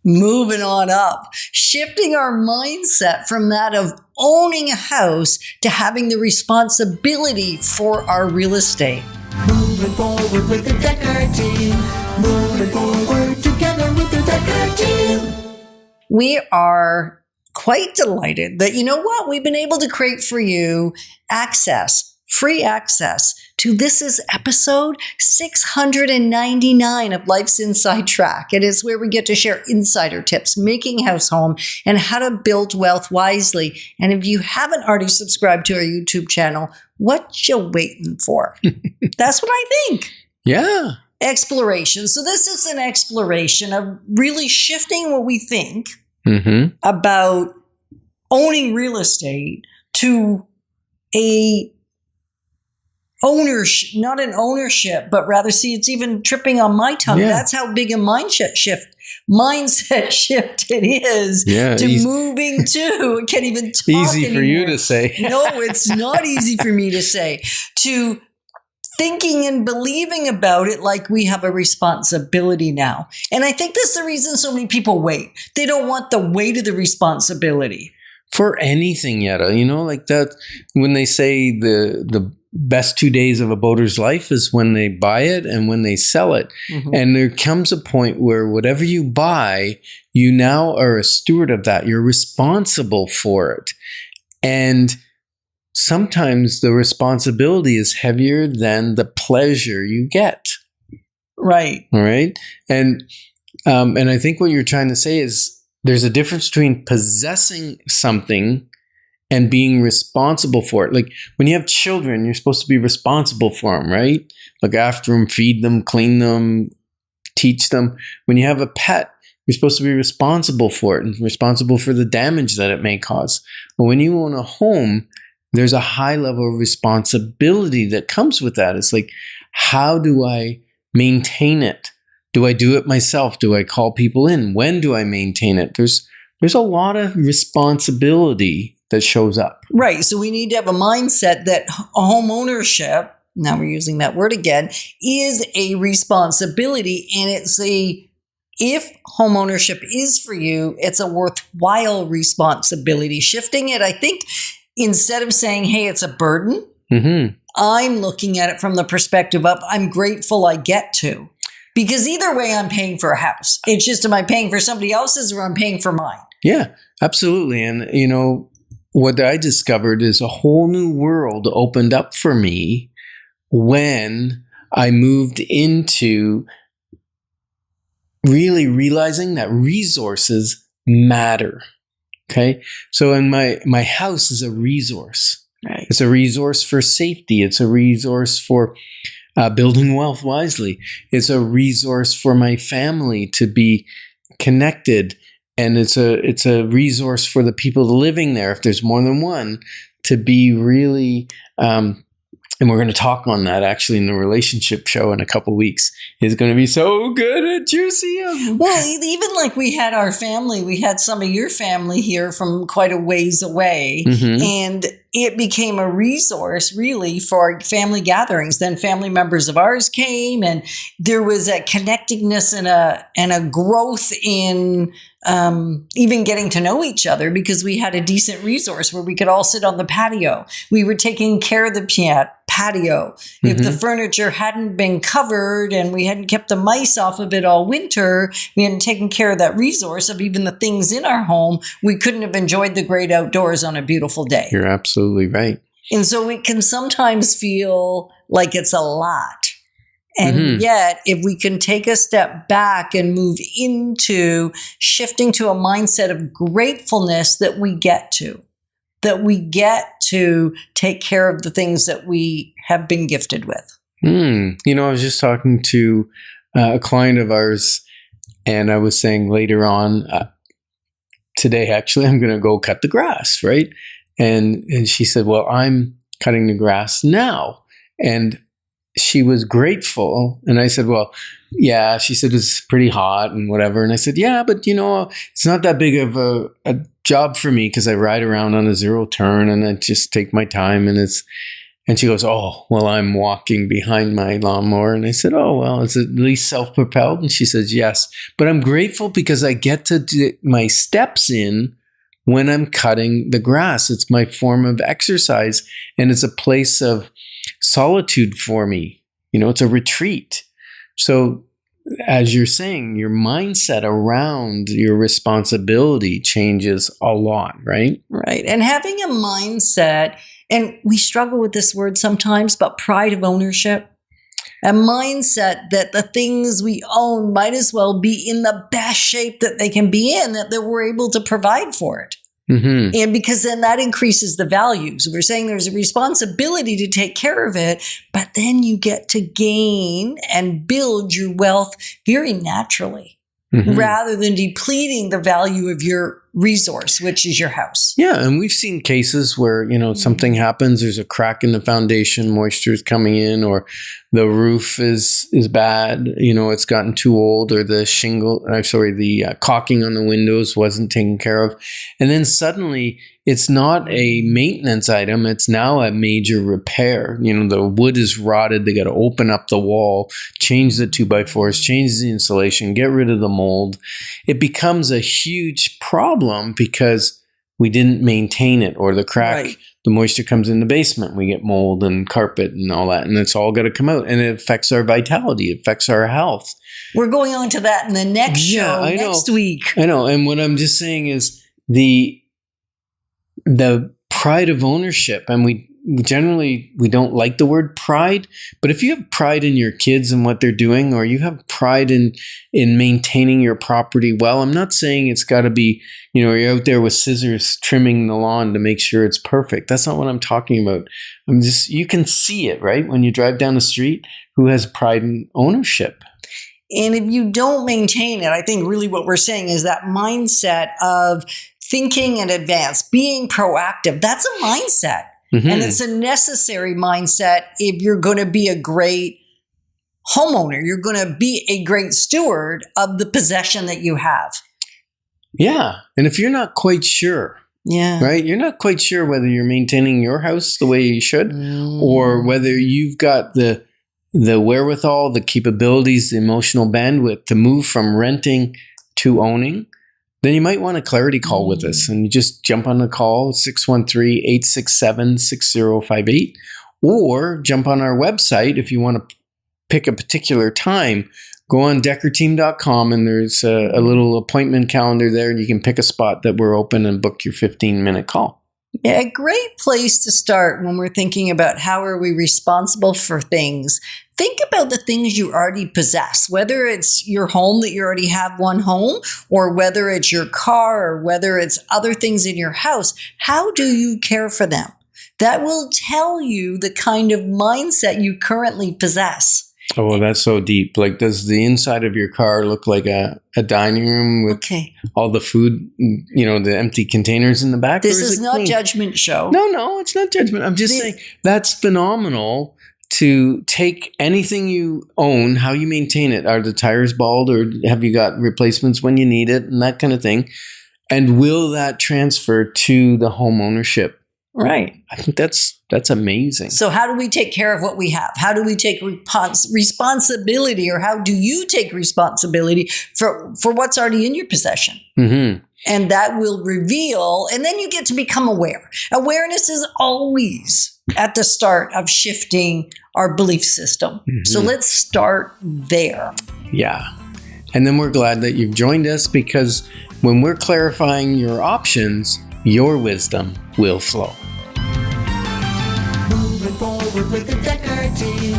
moving on up, shifting our mindset from that of owning a house to having the responsibility for our real estate. Moving forward with the Dekker team. Moving forward together with the Dekker team. We are quite delighted that, you know what, we've been able to create for you free access to this is episode 699 of Life's Inside Track. It is where we get to share insider tips, making house home, and how to build wealth wisely. And if you haven't already subscribed to our YouTube channel, what you waiting for? That's what I think. Yeah. Exploration. So this is an exploration of really shifting what we think about owning real estate to a ownership, not an ownership, but rather, see, it's even tripping on my tongue. Yeah. That's how big a mindset shift it is to moving to, I can't even talk easy anymore. For you to say. No, it's not easy for me to say. To thinking and believing about it like we have a responsibility now. And I think that's the reason so many people wait. They don't want the weight of the responsibility. For anything, Yetta, like that, when they say the best 2 days of a boater's life is when they buy it and when they sell it. And there comes a point where whatever you buy, you now are a steward of that. You're responsible for it. And sometimes the responsibility is heavier than the pleasure you get. Right. All right. And I think what you're trying to say is there's a difference between possessing something and being responsible for it. Like when you have children, you're supposed to be responsible for them, right? Look after them, feed them, clean them, teach them. When you have a pet, you're supposed to be responsible for it and responsible for the damage that it may cause. But when you own a home, there's a high level of responsibility that comes with that. It's like, how do I maintain it? Do I do it myself? Do I call people in? When do I maintain it? There's a lot of responsibility that shows up. Right. So we need to have a mindset that home ownership, now we're using that word again, is a responsibility. And if home ownership is for you, it's a worthwhile responsibility. Shifting it, I think, instead of saying, hey, it's a burden, I'm looking at it from the perspective of I'm grateful I get to. Because either way, I'm paying for a house. It's just, am I paying for somebody else's or I'm paying for mine? Yeah, absolutely. And, what I discovered is a whole new world opened up for me when I moved into really realizing that resources matter. Okay. So in my house is a resource. Right. It's a resource for safety. It's a resource for building wealth wisely. It's a resource for my family to be connected. And it's a resource for the people living there, if there's more than one, to be really, and we're going to talk on that actually in the relationship show in a couple of weeks. It's going to be so good and juicy. Well, even like we had our family, we had some of your family here from quite a ways away. And it became a resource really for family gatherings. Then family members of ours came, and there was a connectedness and a growth in even getting to know each other, because we had a decent resource where we could all sit on the patio. We were taking care of the patio. If the furniture hadn't been covered and we hadn't kept the mice off of it all winter, we hadn't taken care of that resource of even the things in our home, we couldn't have enjoyed the great outdoors on a beautiful day. You're absolutely right. And so it can sometimes feel like it's a lot. And yet, if we can take a step back and move into shifting to a mindset of gratefulness that we get to take care of the things that we have been gifted with. I was just talking to a client of ours, and I was saying later on today, actually, I'm going to go cut the grass, right? And she said, well, I'm cutting the grass now. And she was grateful. And I said, well, yeah, she said it's pretty hot and whatever. And I said, yeah, but it's not that big of a job for me because I ride around on a zero turn and I just take my time. And And she goes, oh, well, I'm walking behind my lawnmower. And I said, oh, well, is it at least self-propelled? And she says, yes. But I'm grateful because I get to do my steps in when I'm cutting the grass. It's my form of exercise, and it's a place of solitude for me. It's a retreat. So as you're saying, your mindset around your responsibility changes a lot, right? Right. And having a mindset, and we struggle with this word sometimes, but pride of ownership, a mindset that the things we own might as well be in the best shape that they can be in, that we're able to provide for it. Mm-hmm. And because then that increases the value. So we're saying there's a responsibility to take care of it, but then you get to gain and build your wealth very naturally, rather than depleting the value of your resource, which is your house. Yeah. And we've seen cases where, something happens, there's a crack in the foundation, moisture is coming in, or the roof is bad, it's gotten too old, or the caulking on the windows wasn't taken care of. And then suddenly it's not a maintenance item. It's now a major repair. The wood is rotted. They got to open up the wall, change the 2x4s, change the insulation, get rid of the mold. It becomes a huge problem because we didn't maintain it, or the crack, right. The moisture comes in the basement. We get mold and carpet and all that, and it's all got to come out, and it affects our vitality. It affects our health. We're going on to that in the next show next week. I know. And what I'm just saying is the pride of ownership, and we don't like the word pride, but if you have pride in your kids and what they're doing, or you have pride in maintaining your property well, I'm not saying it's got to be, you're out there with scissors trimming the lawn to make sure it's perfect. That's not what I'm talking about. You can see it, right? When you drive down the street, who has pride in ownership. And if you don't maintain it, I think really what we're saying is that mindset of thinking in advance, being proactive, that's a mindset. Mm-hmm. And it's a necessary mindset if you're going to be a great homeowner. You're going to be a great steward of the possession that you have. Yeah. And if you're not quite sure, right? You're not quite sure whether you're maintaining your house the way you should, or whether you've got the wherewithal, the capabilities, the emotional bandwidth to move from renting to owning, then you might want a clarity call with us, and you just jump on the call, 613-867-6058, or jump on our website if you want to pick a particular time. Go on dekkerteam.com, and there's a little appointment calendar there, and you can pick a spot that we're open and book your 15-minute call. Yeah, a great place to start when we're thinking about how are we responsible for things. Think about the things you already possess, whether it's your home that you already have one home, or whether it's your car, or whether it's other things in your house. How do you care for them? That will tell you the kind of mindset you currently possess. Oh, that's so deep. Like, does the inside of your car look like a dining room with all the food, the empty containers in the back? This is not judgment show. No, it's not judgment. I'm just saying that's phenomenal to take anything you own, how you maintain it. Are the tires bald, or have you got replacements when you need it, and that kind of thing? And will that transfer to the home ownership? Right. I think that's amazing. So how do we take care of what we have? How do we take responsibility, or how do you take responsibility for what's already in your possession? Mm-hmm. And that will reveal, and then you get to become aware. Awareness is always at the start of shifting our belief system. Mm-hmm. So let's start there. Yeah. And then we're glad that you've joined us, because when we're clarifying your options, your wisdom will flow. Moving forward with the Dekker team.